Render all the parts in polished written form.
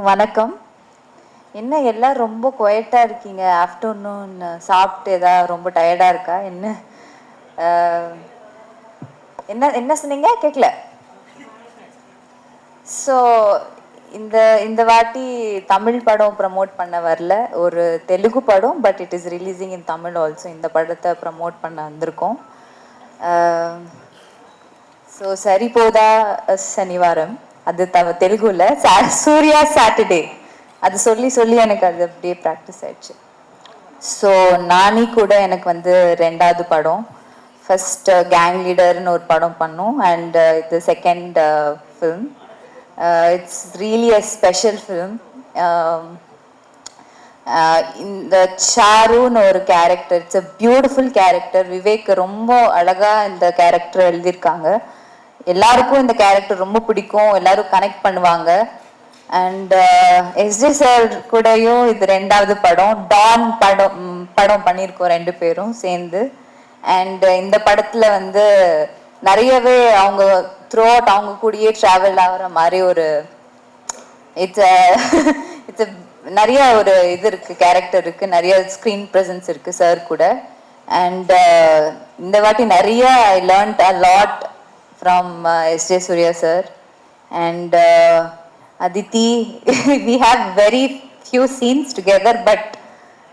வணக்கம். என்ன எல்லாம் ரொம்ப குவைட்டாக இருக்கீங்க? ஆஃப்டர்நூன் சாப்பிட்டு ஏதாவது ரொம்ப டயர்டாக இருக்கா என்ன? என்ன என்ன சொன்னீங்க? கேட்கல. ஸோ இந்த இந்த வாட்டி தமிழ் படம் ப்ரமோட் பண்ண வரல, ஒரு தெலுங்கு படம், but it is releasing in Tamil also. இந்த படத்தை ப்ரமோட் பண்ண வந்திருக்கோம். ஸோ சரிபோதா சனிவாரம், அது தெலுங்குல சூர்யா சாட்டர்டே, அது சொல்லி சொல்லி எனக்கு அது அப்படியே ப்ராக்டிஸ் ஆயிடுச்சு. ஸோ நானி கூட எனக்கு வந்து ரெண்டாவது படம். ஃபர்ஸ்ட் கேங் லீடர்னு ஒரு படம் பண்ணோம், அண்ட் இது second film. It's really a special film. இந்த சாருன்னு ஒரு character, it's a beautiful character. Vivek ரொம்ப அழகாக இந்த கேரக்டர் எழுதியிருக்காங்க. எல்லாருக்கும் இந்த கேரக்டர் ரொம்ப பிடிக்கும், எல்லாரும் கனெக்ட் பண்ணுவாங்க. அண்ட் எஸ்ஜே சார் கூடயும் இது ரெண்டாவது படம். டான் படம் பண்ணியிருக்கோம் ரெண்டு பேரும் சேர்ந்து. அண்ட் இந்த படத்துல வந்து நிறையவே அவங்க த்ரூ அவுட் அவங்க கூடயே ட்ராவல் ஆகிற மாதிரி ஒரு இட்ஸ் இட்ஸ் நிறைய ஒரு இது இருக்கு, கேரக்டர் இருக்கு, நிறைய ஸ்க்ரீன் ப்ரெசன்ஸ் இருக்கு சார் கூட. அண்ட் இந்த வாட்டி நிறைய I learnt a lot from S.J. Surya sir and Aditi. We have very few scenes together, but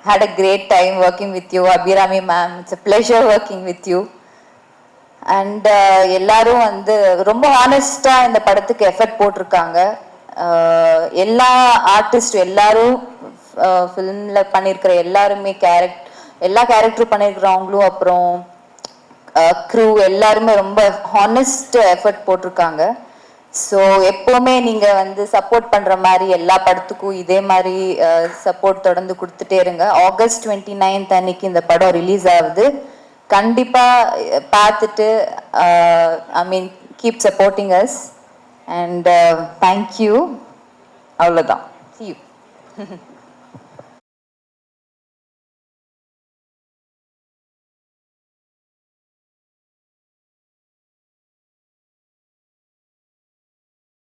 had a great time working with you. Abhirami ma'am, it's a pleasure working with you. And எல்லாரும் வந்து ரொம்ப ஹானஸ்டாக இந்த படத்துக்கு effort போட்டிருக்காங்க. எல்லா artist எல்லாரும் ஃபிலிமில் பண்ணியிருக்கிற எல்லாருமே எல்லா கேரக்டரும் பண்ணியிருக்கிறவங்களும், அப்புறம் க்ரூ எல்லாருமே ரொம்ப ஹானஸ்ட் எஃபர்ட் போட்டிருக்காங்க. ஸோ எப்போவுமே நீங்கள் வந்து சப்போர்ட் பண்ணுற மாதிரி எல்லா படத்துக்கும் இதே மாதிரி சப்போர்ட் தொடர்ந்து கொடுத்துட்டே இருங்க. August 29th அன்னைக்கு இந்த படம் ரிலீஸ் ஆகுது. கண்டிப்பாக பார்த்துட்டு I mean keep supporting us and thank you. அவ்வளோதான். See you.